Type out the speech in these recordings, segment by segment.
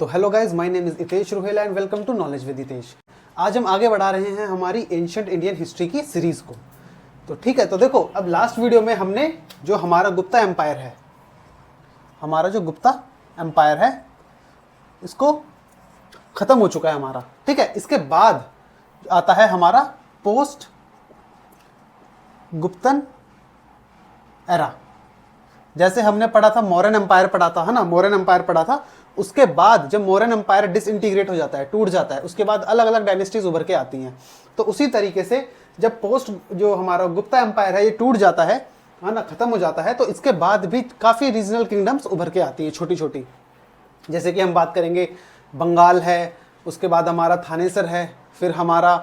तो hello guys, my name is Hitesh Ruhela and welcome to knowledge with Hitesh. आज हम आगे बढ़ा रहे हैं हमारी एंशिएंट इंडियन हिस्ट्री की सीरीज को। तो ठीक है, तो देखो अब लास्ट वीडियो में हमने जो हमारा गुप्ता एम्पायर है, इसको खत्म हो चुका है हमारा। ठीक है, इसके बाद आता है हमारा पोस्ट गुप्तन एरा। जैसे हमने पढ़ा था मौर्यन एम्पायर पढ़ा था, है ना, मौर्यन एम्पायर पढ़ा था। उसके बाद जब मौर्यन एम्पायर डिसइंटीग्रेट हो जाता है, टूट जाता है, उसके बाद अलग अलग डायनेस्टीज उभर के आती हैं। तो उसी तरीके से जब पोस्ट जो हमारा गुप्ता एम्पायर है ये टूट जाता है ना, खत्म हो जाता है, तो इसके बाद भी काफ़ी रीजनल किंगडम्स उभर के आती हैं, छोटी छोटी। जैसे कि हम बात करेंगे बंगाल है, उसके बाद हमारा थानेसर है, फिर हमारा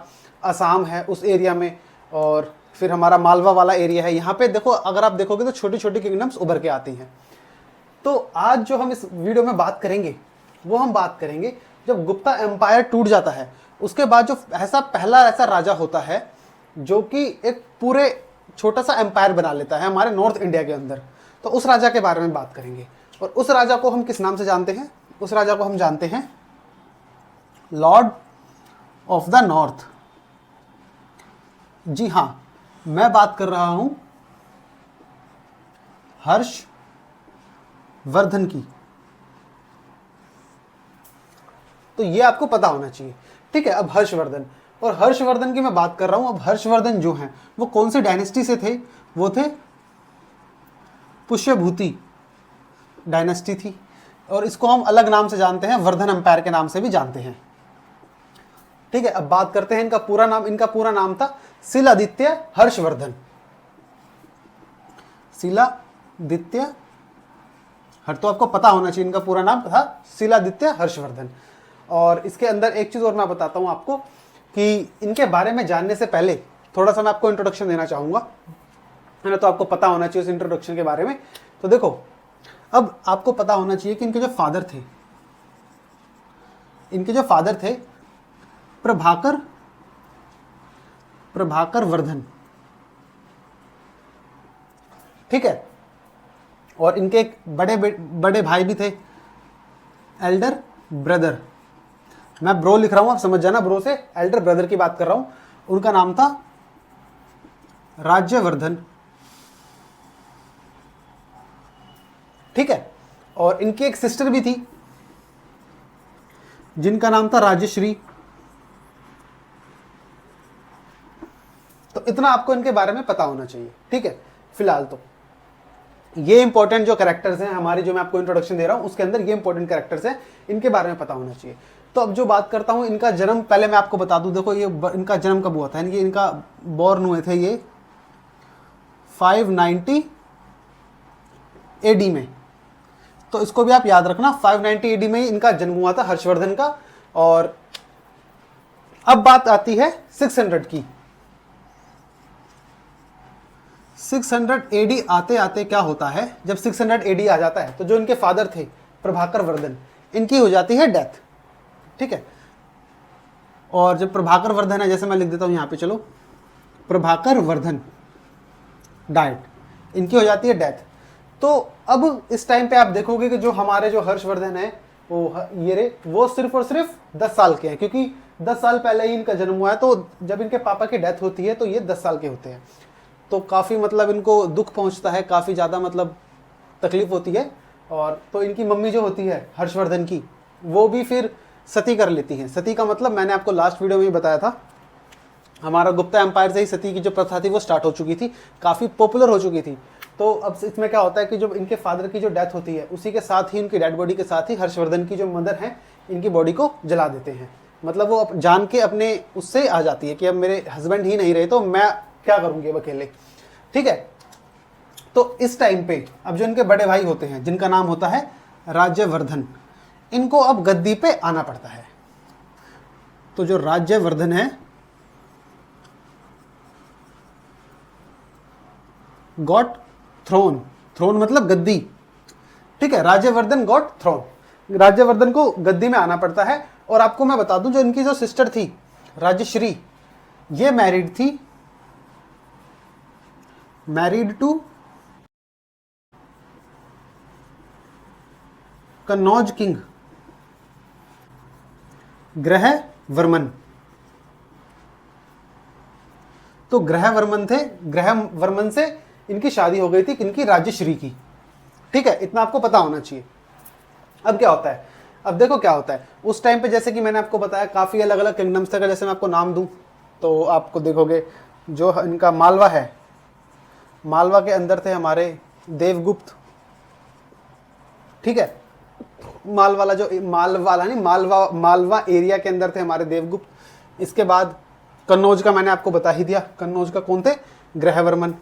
असम है उस एरिया में, और फिर हमारा मालवा वाला एरिया है। यहाँ पे देखो, अगर आप देखोगे तो छोटी छोटी किंगडम्स उभर के आती हैं। तो आज जो हम इस वीडियो में बात करेंगे वो हम बात करेंगे जब गुप्ता एम्पायर टूट जाता है, उसके बाद जो पहला ऐसा राजा होता है जो कि एक पूरे छोटा सा एम्पायर बना लेता है हमारे नॉर्थ इंडिया के अंदर। तो उस राजा के बारे में बात करेंगे। और उस राजा को हम किस नाम से जानते हैं? उस राजा को हम जानते हैं लॉर्ड ऑफ द नॉर्थ। जी हाँ, मैं बात कर रहा हूं हर्षवर्धन की। तो ये आपको पता होना चाहिए। ठीक है, अब हर्षवर्धन, और हर्षवर्धन की मैं बात कर रहा हूं। अब हर्षवर्धन जो हैं वो कौन सी डायनेस्टी से थे? वो थे पुष्यभूति डायनेस्टी थी, और इसको हम अलग नाम से जानते हैं, वर्धन एम्पायर के नाम से भी जानते हैं। ठीक है, अब बात करते हैं इनका पूरा नाम। इनका पूरा नाम था शिलादित्य हर्षवर्धन। शिलादित्य तो आपको पता होना चाहिए, इनका पूरा नाम था शिलादित्य हर्षवर्धन। और इसके अंदर एक चीज और मैं बताता हूं आपको कि इनके बारे में जानने से पहले थोड़ा सा मैं आपको इंट्रोडक्शन देना चाहूंगा, है ना। तो आपको पता होना चाहिए उस इंट्रोडक्शन के बारे में। तो देखो, अब आपको पता होना चाहिए कि इनके जो फादर थे प्रभाकर वर्धन। ठीक है, और इनके एक बड़े भाई भी थे, एल्डर ब्रदर। मैं ब्रो लिख रहा हूं, आप समझ जाना, ब्रो से एल्डर ब्रदर की बात कर रहा हूं। उनका नाम था राज्यवर्धन। ठीक है, और इनकी एक सिस्टर भी थी जिनका नाम था राजश्री। तो इतना आपको इनके बारे में पता होना चाहिए। ठीक है, फिलहाल तो ये इंपॉर्टेंट जो कैरेक्टर्स हैं हमारे, जो मैं आपको इंट्रोडक्शन दे रहा हूं उसके अंदर ये इंपॉर्टेंट कैरेक्टर्स हैं, इनके बारे में पता होना चाहिए। तो अब जो बात करता हूं इनका जन्म, पहले मैं आपको बता दूं। देखो, ये इनका जन्म कब हुआ था? ये इनका बॉर्न हुए थे ये 590 एडी में। तो इसको भी आप याद रखना, 590 एडी में ही इनका जन्म हुआ था हर्षवर्धन का। और अब बात आती है 600 की। 600 एडी आते आते क्या होता है? जब 600 एडी आ जाता है तो जो इनके फादर थे प्रभाकर वर्धन, इनकी हो जाती है डेथ। ठीक है, और जब प्रभाकर वर्धन है, जैसे मैं लिख देता हूं यहां पे, चलो, प्रभाकर वर्धन डाइट, इनकी हो जाती है डेथ। तो अब इस टाइम पे आप देखोगे कि जो हमारे जो हर्षवर्धन है वो सिर्फ और सिर्फ 10 साल के हैं, क्योंकि 10 साल पहले ही इनका जन्म हुआ है। तो जब इनके पापा की डेथ होती है तो ये 10 साल के होते हैं। तो काफ़ी मतलब इनको दुख पहुंचता है, काफ़ी ज़्यादा मतलब तकलीफ होती है। और तो इनकी मम्मी जो होती है हर्षवर्धन की, वो भी फिर सती कर लेती हैं। सती का मतलब मैंने आपको लास्ट वीडियो में ही बताया था, हमारा गुप्ता एम्पायर से ही सती की जो प्रथा थी वो स्टार्ट हो चुकी थी, काफ़ी पॉपुलर हो चुकी थी। तो अब इसमें क्या होता है कि जब इनके फादर की जो डेथ होती है, उसी के साथ ही, उनकी डेड बॉडी के साथ ही हर्षवर्धन की जो मदर है, इनकी बॉडी को जला देते हैं। मतलब वो जान के अपने उससे आ जाती है कि अब मेरे हस्बैंड ही नहीं रहे तो मैं क्या करूँगी अब अकेले। ठीक है, तो इस टाइम पे अब जो इनके बड़े भाई होते हैं जिनका नाम होता है राज्यवर्धन, इनको अब गद्दी पे आना पड़ता है। तो जो राज्यवर्धन है गॉट थ्रोन, थ्रोन मतलब गद्दी। ठीक है, राज्यवर्धन गॉट थ्रोन, राज्यवर्धन को गद्दी में आना पड़ता है। और आपको मैं बता दूं, जो इनकी जो सिस्टर थी राजश्री, ये married to Kannauj king. Grahavarman. तो ग्रहवर्मन थे, ग्रहवर्मन से इनकी शादी हो गई थी किनकी, राज्यश्री की। ठीक है, इतना आपको पता होना चाहिए। अब क्या होता है, अब देखो क्या होता है उस टाइम पे, जैसे कि मैंने आपको बताया काफ़ी अलग अलग किंगडम्स थे। अगर जैसे मैं आपको नाम दूं तो आपको देखोगे जो इनका मालवा है, मालवा के अंदर थे हमारे देवगुप्त। ठीक है, मालवाला जो मालवाला नहीं मालवा एरिया के अंदर थे हमारे देवगुप्त। इसके बाद कन्नौज का मैंने आपको बता ही दिया, कन्नौज का कौन थे, ग्रहवर्मन।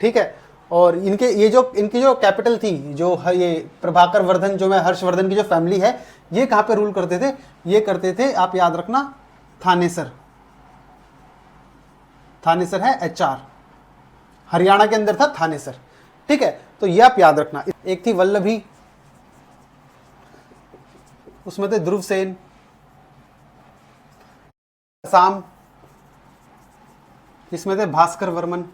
ठीक है, और इनके ये जो इनकी जो कैपिटल थी, जो ये प्रभाकर वर्धन, जो मैं हर्षवर्धन की जो फैमिली है, ये कहाँ पे रूल करते थे, ये करते थे आप याद रखना थानेसर। थानेसर है HR, हरियाणा के अंदर था थानेसर। ठीक है, तो ये आप याद रखना। एक थी वल्लभी, उसमें थे ध्रुवसेन। असम, इसमें थे भास्कर वर्मन।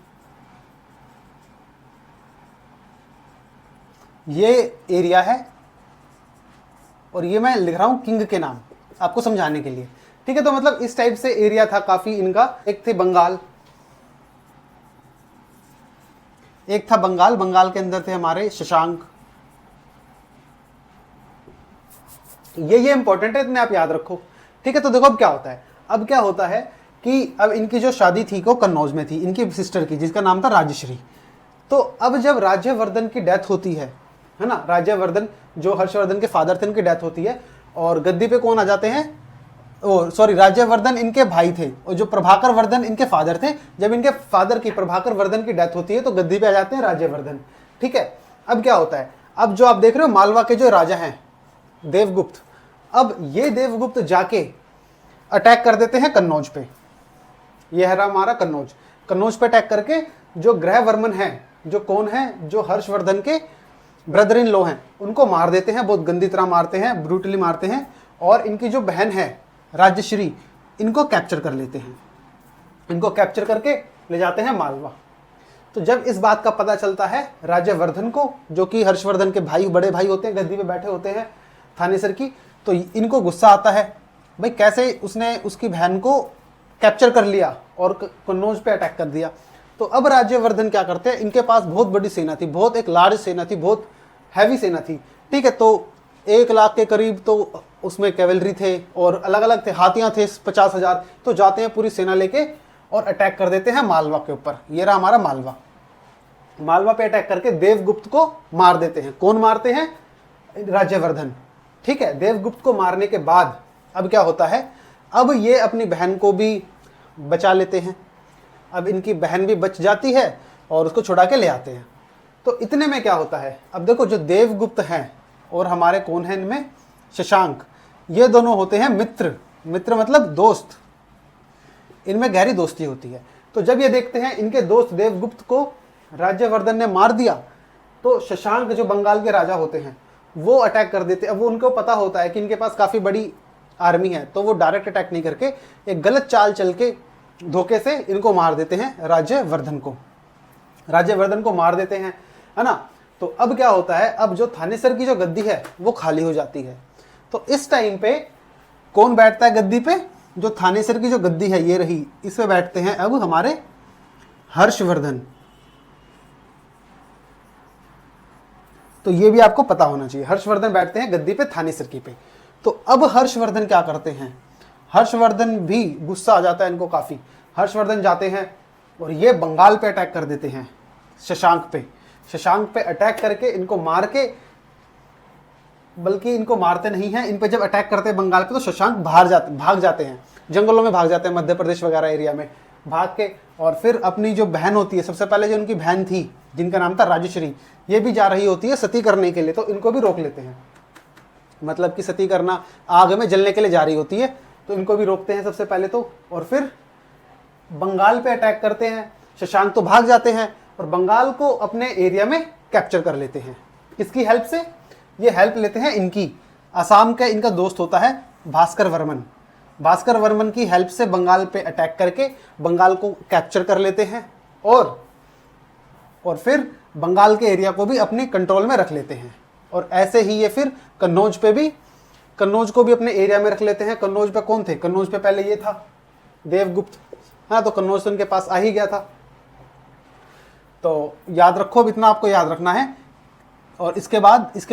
ये एरिया है, और ये मैं लिख रहा हूं किंग के नाम आपको समझाने के लिए। ठीक है, तो मतलब इस टाइप से एरिया था काफी इनका। एक थे बंगाल, एक था बंगाल, बंगाल के अंदर थे हमारे शशांक। ये इंपॉर्टेंट है, इतने आप याद रखो। ठीक है, तो देखो अब क्या होता है, अब क्या होता है कि अब इनकी जो शादी थी वो कन्नौज में थी, इनकी सिस्टर की, जिसका नाम था राज्यश्री। तो अब जब राज्यवर्धन की डेथ होती है ना, राज्यवर्धन जो हर्षवर्धन के फादर थे उनकी डेथ होती है, और गद्दी पे कौन आ जाते हैं, ओ सॉरी, राज्यवर्धन इनके भाई थे, और जो प्रभाकर वर्धन इनके फादर थे। जब इनके फादर की, प्रभाकर वर्धन की डेथ होती है तो गद्दी पे आ जाते हैं राज्यवर्धन। ठीक है, अब क्या होता है, अब जो आप देख रहे हो मालवा के जो राजा हैं देवगुप्त, अब ये देवगुप्त जाके अटैक कर देते हैं कन्नौज पे। ये है हमारा कन्नौज, कन्नौज पे अटैक करके जो ग्रहवर्मन है, जो कौन है, जो हर्षवर्धन के ब्रदर इन लॉ हैं, उनको मार देते हैं, बहुत गंदी तरह मारते हैं, ब्रूटली मारते हैं। और इनकी जो बहन है राज्यश्री, इनको कैप्चर कर लेते हैं, इनको कैप्चर करके ले जाते हैं मालवा। तो जब इस बात का पता चलता है राज्यवर्धन को, जो कि हर्षवर्धन के भाई, बड़े भाई होते हैं, गद्दी पे बैठे होते हैं थानेसर की, तो इनको गुस्सा आता है, भाई कैसे उसने उसकी बहन को कैप्चर कर लिया और कन्नौज पे अटैक कर दिया। तो अब राज्यवर्धन क्या करते हैं, इनके पास बहुत बड़ी सेना थी, बहुत एक लार्ज सेना थी, बहुत हैवी सेना थी। ठीक है, तो 1 लाख के करीब तो उसमें कैवलरी थे, और अलग अलग थे, हाथियां थे 50,000। तो जाते हैं पूरी सेना लेके और अटैक कर देते हैं मालवा के ऊपर। ये रहा हमारा मालवा, मालवा पे अटैक करके देवगुप्त को मार देते हैं। कौन मारते हैं, राज्यवर्धन। ठीक है, देवगुप्त को मारने के बाद अब क्या होता है, अब ये अपनी बहन को भी बचा लेते हैं। अब इनकी बहन भी बच जाती है और उसको छुड़ा के ले आते हैं। तो इतने में क्या होता है, अब देखो जो देवगुप्त हैं और हमारे कौन हैं इनमें, शशांक, ये दोनों होते हैं मित्र। मित्र मतलब दोस्त, इनमें गहरी दोस्ती होती है। तो जब ये देखते हैं इनके दोस्त देवगुप्त को राज्यवर्धन ने मार दिया, तो शशांक जो बंगाल के राजा होते हैं वो अटैक कर देते। अब वो उनको पता होता है कि इनके पास काफ़ी बड़ी आर्मी है, तो वो डायरेक्ट अटैक नहीं करके एक गलत चाल चल के धोखे से इनको मार देते हैं, राज्यवर्धन को मार देते हैं, है ना। तो अब क्या होता है, अब जो थानेसर की जो गद्दी है वो खाली हो जाती है। तो इस टाइम पे कौन बैठता है गद्दी पे, जो थानेसर की जो गद्दी है ये रही, इस पे बैठते हैं अब हमारे हर्षवर्धन। तो ये भी आपको पता होना चाहिए, हर्षवर्धन बैठते हैं गद्दी पे थानेसर की पे। तो अब हर्षवर्धन क्या करते हैं, हर्षवर्धन भी गुस्सा आ जाता है इनको काफी। हर्षवर्धन जाते हैं और ये बंगाल पे अटैक कर देते हैं, शशांक पे अटैक करके इनको मार के, बल्कि इनको मारते नहीं हैं, इन पे जब अटैक करते हैं बंगाल पे तो शशांक भाग जाते हैं, जंगलों में भाग जाते हैं, मध्य प्रदेश वगैरह एरिया में भाग के। और फिर अपनी जो बहन होती है, सबसे पहले जो उनकी बहन थी जिनका नाम था राजश्री, ये भी जा रही होती है सती करने के लिए, तो इनको भी रोक लेते हैं। मतलब कि सती करना, आग में जलने के लिए जा रही होती है, तो इनको भी रोकते हैं सबसे पहले तो। और फिर बंगाल पे अटैक करते हैं, शशांक तो भाग जाते हैं और बंगाल को अपने एरिया में कैप्चर कर लेते हैं। किसकी हेल्प से, ये हेल्प लेते हैं इनकी, असम का इनका दोस्त होता है भास्कर वर्मन की हेल्प से बंगाल पे अटैक करके बंगाल को कैप्चर कर लेते हैं, और फिर बंगाल के एरिया को भी अपने कंट्रोल में रख लेते हैं। और ऐसे ही ये फिर कन्नौज पे भी कन्नौज को भी अपने एरिया में रख लेते हैं। कन्नौज पे कौन थे? कन्नौज पे पहले ये था देवगुप्त, हाँ, तो कन्नौज तो उनके पास आ ही गया था। तो याद रखो, अब इतना आपको याद रखना है। और इसके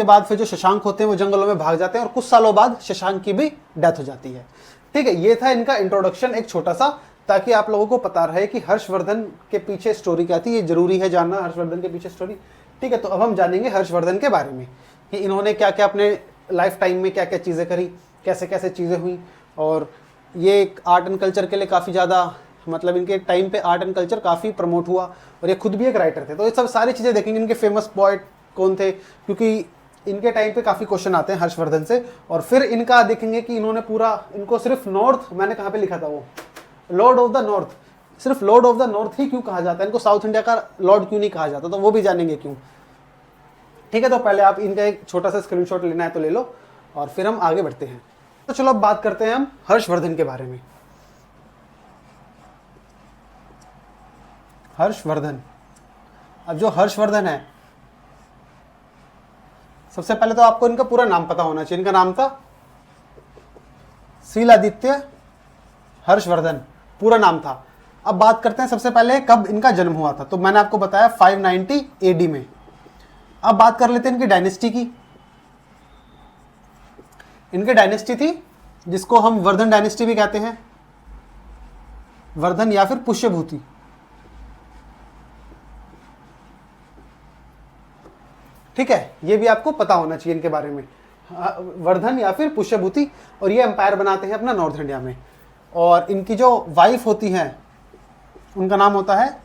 बाद फिर जो शशांक होते हैं वो जंगलों में भाग जाते हैं और कुछ सालों बाद शशांक की भी डेथ हो जाती है। ठीक है, ये था इनका इंट्रोडक्शन एक छोटा सा, ताकि आप लोगों को पता रहे कि हर्षवर्धन के पीछे स्टोरी क्या थी। ये जरूरी है जानना हर्षवर्धन के पीछे स्टोरी। ठीक है, तो अब हम जानेंगे हर्षवर्धन के बारे में कि इन्होंने क्या क्या अपने लाइफ टाइम में क्या क्या चीज़ें करी, कैसे कैसे चीज़ें हुई। और ये आर्ट एंड कल्चर के लिए काफ़ी ज़्यादा, मतलब इनके टाइम पे आर्ट एंड कल्चर काफ़ी प्रमोट हुआ और ये खुद भी एक राइटर थे। तो ये सब सारी चीज़ें देखेंगे। इनके फेमस पोएट कौन थे, क्योंकि इनके टाइम पे काफ़ी क्वेश्चन आते हैं हर्षवर्धन से। और फिर इनका देखेंगे कि इन्होंने पूरा, इनको सिर्फ नॉर्थ, मैंने कहाँ पे लिखा था वो, लॉर्ड ऑफ द नॉर्थ, सिर्फ लॉर्ड ऑफ द नॉर्थ ही क्यों कहा जाता है, इनको साउथ इंडिया का लॉर्ड क्यों नहीं कहा जाता, तो वो भी जानेंगे क्यों। ठीक है, तो पहले आप इनका एक छोटा सा स्क्रीनशॉट लेना है तो ले लो और फिर हम आगे बढ़ते हैं। तो चलो अब बात करते हैं हम हर्षवर्धन के बारे में। हर्षवर्धन, अब जो हर्षवर्धन है, सबसे पहले तो आपको इनका पूरा नाम पता होना चाहिए। इनका नाम था शीलादित्य हर्षवर्धन, पूरा नाम था। अब बात करते हैं सबसे पहले कब इनका जन्म हुआ था। तो मैंने आपको बताया 590 AD में। अब बात कर लेते हैं इनकी डायनेस्टी की। इनकी डायनेस्टी थी जिसको हम वर्धन डायनेस्टी भी कहते हैं, वर्धन या फिर पुष्यभूति। ठीक है, ये भी आपको पता होना चाहिए इनके बारे में, वर्धन या फिर पुष्यभूति। और ये एम्पायर बनाते हैं अपना नॉर्थ इंडिया में। और इनकी जो वाइफ होती हैं उनका नाम होता है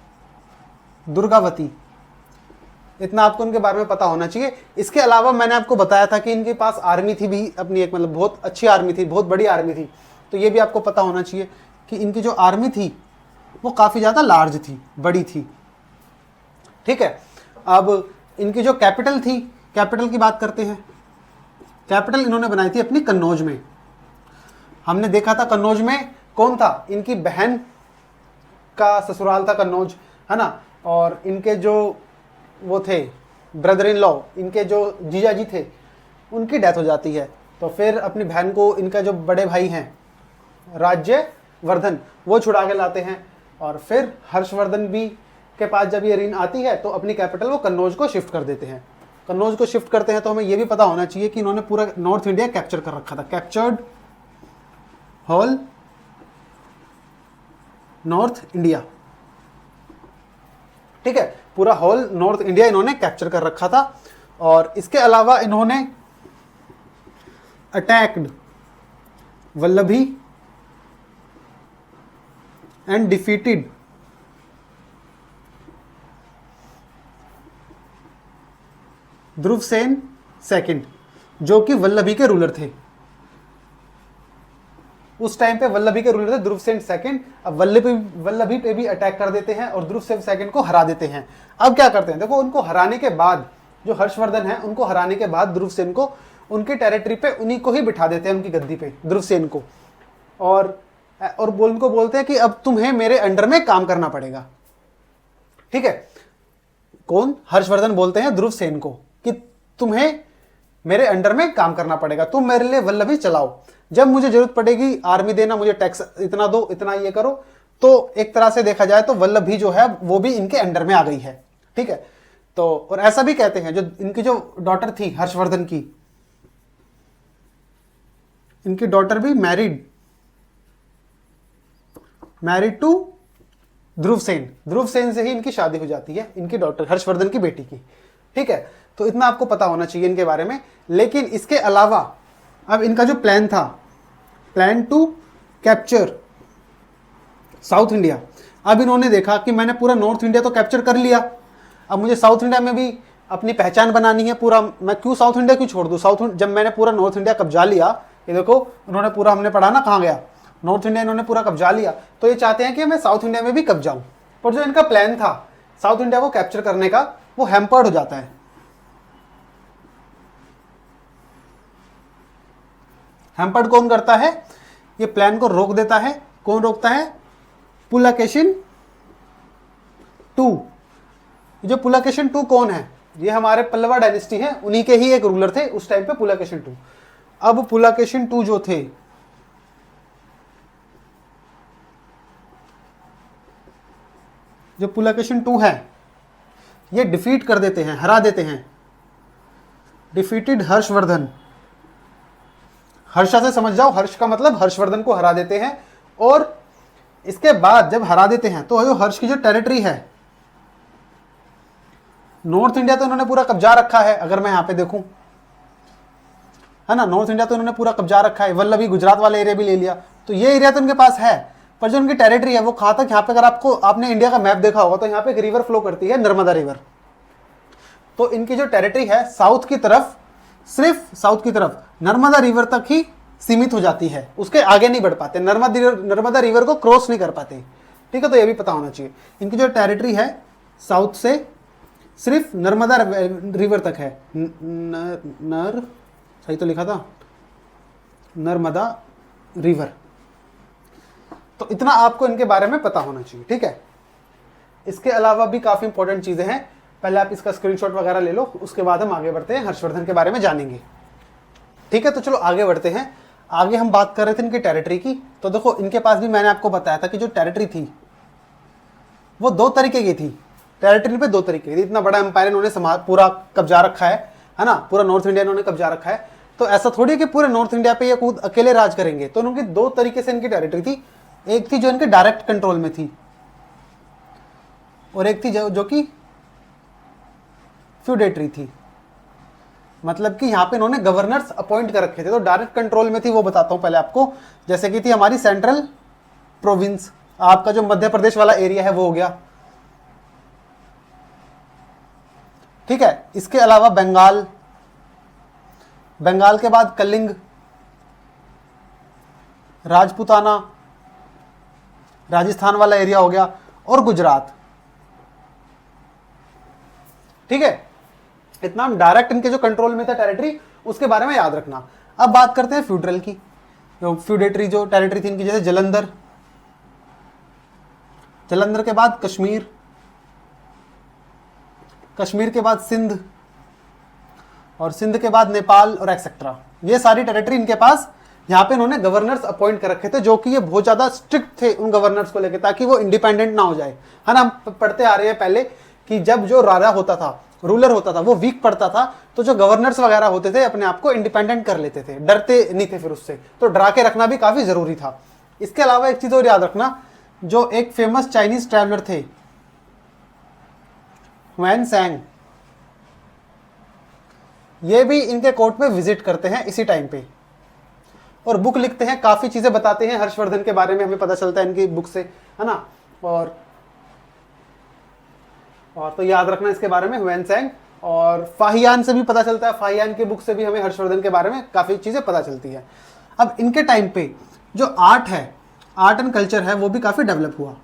दुर्गावती। इतना आपको इनके बारे में पता होना चाहिए। इसके अलावा मैंने आपको बताया था कि इनके पास आर्मी थी भी अपनी एक, मतलब बहुत अच्छी आर्मी थी, बहुत बड़ी आर्मी थी। तो ये भी आपको पता होना चाहिए कि इनकी जो आर्मी थी वो काफ़ी ज़्यादा लार्ज थी, बड़ी थी। ठीक है, अब इनकी जो कैपिटल थी, कैपिटल की बात करते हैं। कैपिटल इन्होंने बनाई थी अपनी कन्नौज में। हमने देखा था कन्नौज में कौन था, इनकी बहन का ससुराल था कन्नौज, है ना। और इनके जो वो थे ब्रदर इन लॉ, इनके जो जीजा जी थे, उनकी डेथ हो जाती है। तो फिर अपनी बहन को इनका जो बड़े भाई हैं राज्यवर्धन, वो छुड़ा के लाते हैं। और फिर हर्षवर्धन भी के पास जब ये रीन आती है तो अपनी कैपिटल वो कन्नौज को शिफ्ट कर देते हैं। कन्नौज को शिफ्ट करते हैं तो हमें ये भी पता होना चाहिए कि इन्होंने पूरा नॉर्थ इंडिया कैप्चर कर रखा था। Captured whole north India. ठीक है, पूरा होल नॉर्थ इंडिया इन्होंने कैप्चर कर रखा था। और इसके अलावा इन्होंने attacked Vallabhi and defeated Dhruvasena second, जो कि वल्लभी के रूलर थे। उस टाइम पे वल्लभी के रूलर थे ध्रुवसेन सेकंड। अब वल्लभी पे भी अटैक कर देते हैं और ध्रुवसेन सेकंड को हरा देते हैं। अब क्या करते हैं, देखो उनको हराने के बाद, जो हर्षवर्धन है उनको हराने के बाद ध्रुवसेन को उनकी टेरिटरी पे उन्हीं को ही बिठा देते हैं, उनकी गद्दी पे, ध्रुवसेन को। और उनको बोलते हैं कि अब तुम्हें मेरे अंडर में काम करना पड़ेगा। ठीक है, कौन? हर्षवर्धन बोलते हैं ध्रुवसेन को कि तुम्हें मेरे अंडर में काम करना पड़ेगा, तुम मेरे लिए वल्लभी चलाओ, जब मुझे जरूरत पड़ेगी आर्मी देना, मुझे टैक्स इतना दो, इतना ये करो। तो एक तरह से देखा जाए तो वल्लभी जो है वो भी इनके अंडर में आ गई है। ठीक है, तो और ऐसा भी कहते हैं, जो इनकी जो डॉटर थी हर्षवर्धन की, इनकी डॉटर भी मैरिड टू ध्रुवसेन से ही इनकी शादी हो जाती है, इनकी डॉटर हर्षवर्धन की बेटी की। ठीक है, तो इतना आपको पता होना चाहिए इनके बारे में। लेकिन इसके अलावा अब इनका जो प्लान था, plan to capture south India. अब इन्होंने देखा कि मैंने पूरा नॉर्थ इंडिया तो कैप्चर कर लिया, अब मुझे साउथ इंडिया में भी अपनी पहचान बनानी है पूरा। मैं क्यों साउथ इंडिया क्यों छोड़ दूं? जब मैंने पूरा नॉर्थ इंडिया कब्जा लिया, ये देखो उन्होंने पूरा, हमने पढ़ा ना कहाँ गया, नॉर्थ इंडिया इन्होंने पूरा कब्जा लिया, तो ये चाहते हैं कि मैं साउथ इंडिया में भी कब्जाऊं। पर जो इनका प्लान था साउथ इंडिया को कैप्चर करने का, वो हैम्पर्ड हो जाता है। हैम्पर्ड कौन करता है? ये प्लान को रोक देता है। कौन रोकता है? पुलकेशिन II। जो पुलकेशिन II कौन है? ये हमारे पल्लवा डायनेस्टी है, उन्हीं के ही एक रूलर थे उस टाइम पे, पुलकेशिन II। अब पुलाकेशिन II जो थे, जो पुलाकेशिन II है, ये डिफीट कर देते हैं, हरा देते हैं, डिफीटेड हर्षवर्धन। हर्षा से समझ जाओ, हर्ष का मतलब हर्षवर्धन को हरा देते हैं। और इसके बाद जब हरा देते हैं तो जो हर्ष की जो टेरिटरी है, नॉर्थ इंडिया तो इन्होंने पूरा कब्जा रखा है, अगर मैं यहां पे देखूं, है ना, नॉर्थ इंडिया तो इन्होंने पूरा कब्जा रखा है, वल्लभी गुजरात वाला एरिया भी ले लिया, तो ये एरिया तो इनके पास है। पर जो उनकी टेरिटरी है वो कहां तक, यहाँ पे अगर आपने इंडिया का मैप देखा होगा तो यहाँ पे एक रिवर फ्लो करती है, नर्मदा रिवर। तो इनकी जो टेरिटरी है साउथ की तरफ, सिर्फ साउथ की तरफ नर्मदा रिवर तक ही सीमित हो जाती है, उसके आगे नहीं बढ़ पाते, नर्मदा रिवर को क्रॉस नहीं कर पाते। ठीक है, तो ये भी पता होना चाहिए। इनकी जो टेरिटरी है साउथ से सिर्फ नर्मदा रिवर तक है, सही तो लिखा था, नर्मदा रिवर। तो इतना आपको इनके बारे में पता होना चाहिए। ठीक है, इसके अलावा भी काफी इंपॉर्टेंट चीजें हैं, पहले आप इसका स्क्रीनशॉट वगैरह ले लो, उसके बाद हम आगे बढ़ते हैं, हर्षवर्धन के बारे में जानेंगे। ठीक है, तो चलो आगे बढ़ते हैं। आगे हम बात कर रहे थे इनकी टेरिटरी की। तो देखो, इनके पास भी मैंने आपको बताया था कि जो टेरिटरी थी वो 2 तरीके की थी, टेरिटरी पे 2 तरीके की थी। इतना बड़ा एम्पायर इन्होंने पूरा कब्जा रखा है ना, पूरा नॉर्थ इंडिया इन्होंने कब्जा रखा है। तो ऐसा थोड़ी है कि पूरे नॉर्थ इंडिया पे ये खुद अकेले राज करेंगे। तो उनकी 2 तरीके से इनकी टेरिटरी थी, एक थी जो इनके डायरेक्ट कंट्रोल में थी, और एक थी जो कि फ्यूडेटरी थी, मतलब कि यहाँ पे इन्होंने गवर्नर्स अपॉइंट कर रखे थे। तो डायरेक्ट कंट्रोल में थी वो बताता हूँ पहले आपको, जैसे कि थी हमारी सेंट्रल प्रोविंस, आपका जो मध्य प्रदेश वाला एरिया है वो हो गया। ठीक है, इसके अलावा बंगाल, बंगाल के बाद कलिंग, राजपूताना, राजस्थान वाला एरिया हो गया, और गुजरात। ठीक है, इतना डायरेक्ट इनके जो कंट्रोल में था टेरिटरी, उसके बारे में याद रखना। अब बात करते हैं फ्यूडरल की, जो फ्यूडेटरी जो टेरिटरी थी इनकी, जैसे जलंधर, जलंधर के बाद कश्मीर, कश्मीर के बाद सिंध, और सिंध के बाद नेपाल, और एक्सेट्रा। ये सारी टेरिटरी इनके पास, यहाँ पे इन्होंने गवर्नर्स अपॉइंट कर रखे थे, जो कि ये बहुत ज्यादा स्ट्रिक्ट थे उन गवर्नर्स को लेकर, ताकि वो इंडिपेंडेंट ना हो जाए, है ना। हम पढ़ते आ रहे हैं पहले कि जब जो राजा होता था, रूलर होता था, वो वीक पड़ता था, तो जो गवर्नर्स वगैरह होते थे अपने आप को इंडिपेंडेंट कर लेते थे, डरते नहीं थे फिर उससे। तो डरा के रखना भी काफी जरूरी था। इसके अलावा एक चीज और याद रखना, जो एक फेमस चाइनीज ट्रैवलर थे हुएन सैंग, ये भी इनके कोर्ट में विजिट करते हैं इसी टाइम पे, और बुक लिखते हैं, काफी चीजें बताते हैं हर्षवर्धन के बारे में, हमें पता चलता है इनकी बुक से, है ना। और तो याद रखना इसके बारे में, हुएन सैंग। और फाहियान से भी पता चलता है, फाहियान की बुक से भी हमें हर्षवर्धन के बारे में काफी चीजें पता चलती है। अब इनके टाइम पे जो आर्ट है, आर्ट एंड कल्चर है, वो भी काफी डेवलप हुआ।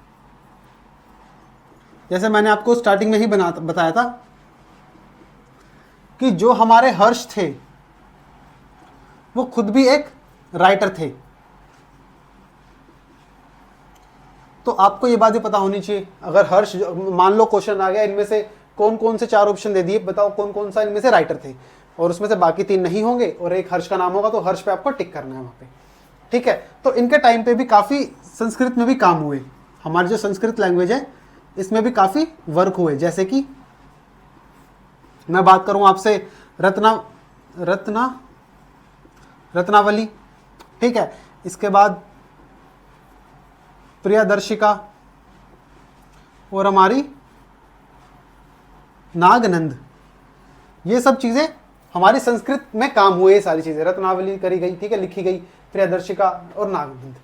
जैसे मैंने आपको स्टार्टिंग में ही बताया था कि जो हमारे हर्ष थे वो खुद भी एक राइटर थे। तो आपको ये बात भी पता होनी चाहिए, अगर हर्ष, मान लो क्वेश्चन आ गया, इनमें से कौन कौन से 4 ऑप्शन दे दिए, बताओ कौन कौन सा इनमें से राइटर थे, और उसमें से बाकी 3 नहीं होंगे, और एक हर्ष का नाम होगा, तो हर्ष पे आपको टिक करना है वहां पे। ठीक है, तो इनके टाइम पे भी काफी संस्कृत में भी काम हुए, हमारी जो संस्कृत लैंग्वेज है इसमें भी काफी वर्क हुए। जैसे कि मैं बात करूं आपसे रत्नावली, ठीक है, इसके बाद प्रियदर्शिका, और हमारी नागनंद, ये सब चीजें हमारी संस्कृत में काम हुए। ये सारी चीजें रत्नावली करी गई, ठीक है, लिखी गई, प्रियदर्शिका और नागनंद।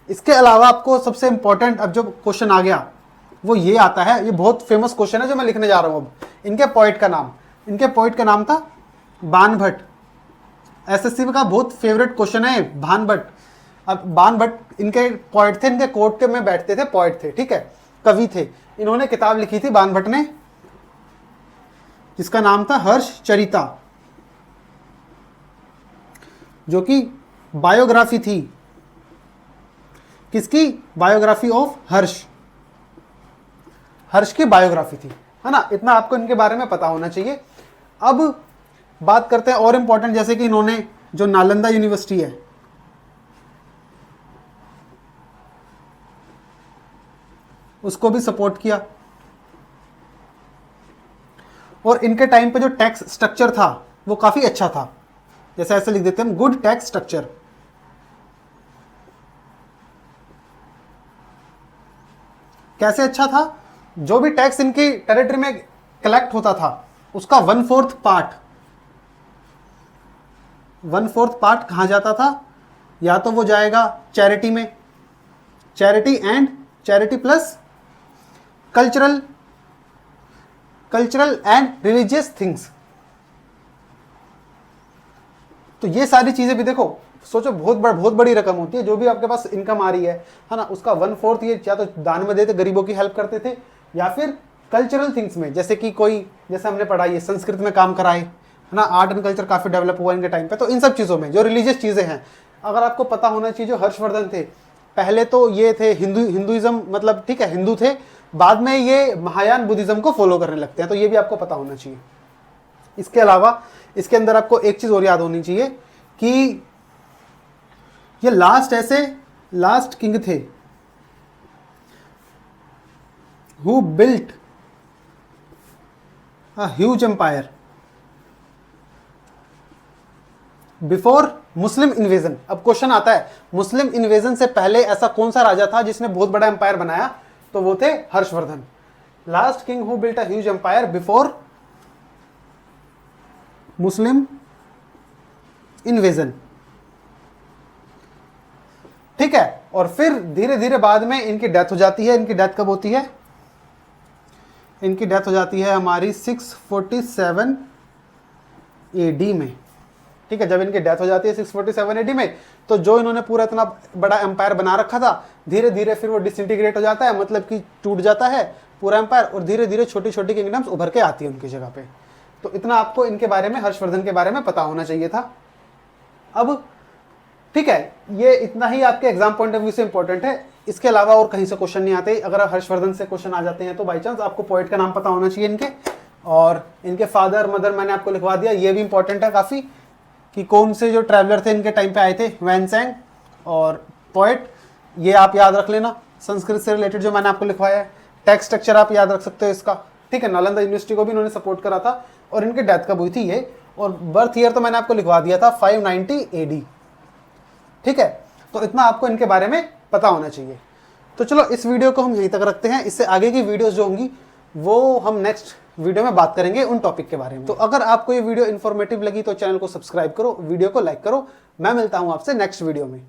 इसके अलावा आपको सबसे इंपॉर्टेंट अब जो क्वेश्चन आ गया वो ये आता है, ये बहुत फेमस क्वेश्चन है जो मैं लिखने जा रहा हूं अब। इनके पोइट का नाम था बाणभट्ट। एसएससी का बहुत फेवरेट क्वेश्चन है बाणभट्ट। अब बाणभट्ट इनके पोइट थे, इनके कोर्ट के में बैठते थे, पोइट थे, ठीक है, कवि थे। इन्होंने किताब लिखी थी बाणभट्ट ने, जिसका नाम था हर्षचरिता, जो कि बायोग्राफी थी, किसकी? बायोग्राफी ऑफ हर्ष की बायोग्राफी थी, है ना। इतना आपको इनके बारे में पता होना चाहिए। अब बात करते हैं और इंपॉर्टेंट, जैसे कि इन्होंने जो नालंदा यूनिवर्सिटी है, उसको भी सपोर्ट किया। और इनके टाइम पे जो टैक्स स्ट्रक्चर था वो काफी अच्छा था, जैसे ऐसे लिख देते हैं हम, गुड टैक्स स्ट्रक्चर। कैसे अच्छा था? जो भी टैक्स इनकी टेरिटरी में कलेक्ट होता था उसका 1/4 पार्ट कहां जाता था? या तो वो जाएगा चैरिटी में, charity plus cultural and religious things. तो ये सारी चीजें भी देखो, सोचो बहुत बड़ी रकम होती है। जो भी आपके पास इनकम आ रही है ना, उसका 1/4 ये या तो दान में देते, गरीबों की हेल्प करते थे, या फिर कल्चरल थिंग्स में, जैसे कि कोई, जैसे हमने पढ़ा है संस्कृत में काम कराए, है ना, आर्ट एंड कल्चर काफी डेवलप हुआ इनके टाइम पे। तो इन सब चीजों में जो रिलीजियस चीजें हैं, अगर आपको पता होना चाहिए, जो हर्षवर्धन थे पहले तो ये थे हिंदुइज्म, मतलब ठीक है हिंदू थे, बाद में ये महायान बुद्धिज्म को फॉलो करने लगते हैं, तो ये भी आपको पता होना चाहिए। इसके अलावा इसके अंदर आपको एक चीज और याद होनी चाहिए कि ये लास्ट किंग थे who built a huge empire before Muslim invasion. अब क्वेश्चन आता है, मुस्लिम इन्वेजन से पहले ऐसा कौन सा राजा था जिसने बहुत बड़ा एम्पायर बनाया? तो वो थे Harshavardhana. Last king who built a huge empire before Muslim invasion, ठीक है। और फिर धीरे धीरे बाद में इनकी डेथ हो जाती है। इनकी डेथ कब होती है? इनकी डेथ हो जाती है हमारी 647 एडी में, ठीक है। जब इनकी डेथ हो जाती है 647 एडी में, तो जो इन्होंने पूरा इतना बड़ा एम्पायर बना रखा था, धीरे धीरे फिर वो डिसइंटीग्रेट हो जाता है, मतलब कि टूट जाता है पूरा एम्पायर, और धीरे धीरे छोटी छोटी किंगडम्स उभर के आती है उनकी जगह पे। तो इतना आपको इनके बारे में, हर्षवर्धन के बारे में पता होना चाहिए था। अब ठीक है, ये इतना ही आपके एग्जाम पॉइंट ऑफ व्यू से इंपॉर्टेंट है। इसके अलावा और कहीं से क्वेश्चन नहीं आते। अगर हर्षवर्धन से क्वेश्चन आ जाते हैं तो बाई चांस आपको पोएट का नाम पता होना चाहिए इनके, और इनके फादर मदर मैंने आपको लिखवा दिया। ये भी इंपॉर्टेंट है काफी कि कौन से जो ट्रैवलर थे इनके टाइम पे आए थे, वैनसेंग और पोएट, ये आप याद रख लेना। संस्कृत से रिलेटेड जो मैंने आपको लिखवाया है, टैक्स स्ट्रक्चर आप याद रख सकते हो इसका, ठीक है। नालंदा यूनिवर्सिटी को भी इन्होंने सपोर्ट करा था, और इनकी डेथ कब हुई थी ये, और बर्थ ईयर तो मैंने आपको लिखवा दिया था 590 एडी, ठीक है। तो इतना आपको इनके बारे में पता होना चाहिए। तो चलो इस वीडियो को हम यहीं तक रखते हैं। इससे आगे की वीडियोस जो होंगी वो हम नेक्स्ट वीडियो में बात करेंगे उन टॉपिक के बारे में। तो अगर आपको ये वीडियो इन्फॉर्मेटिव लगी तो चैनल को सब्सक्राइब करो, वीडियो को लाइक करो। मैं मिलता हूं आपसे नेक्स्ट वीडियो में।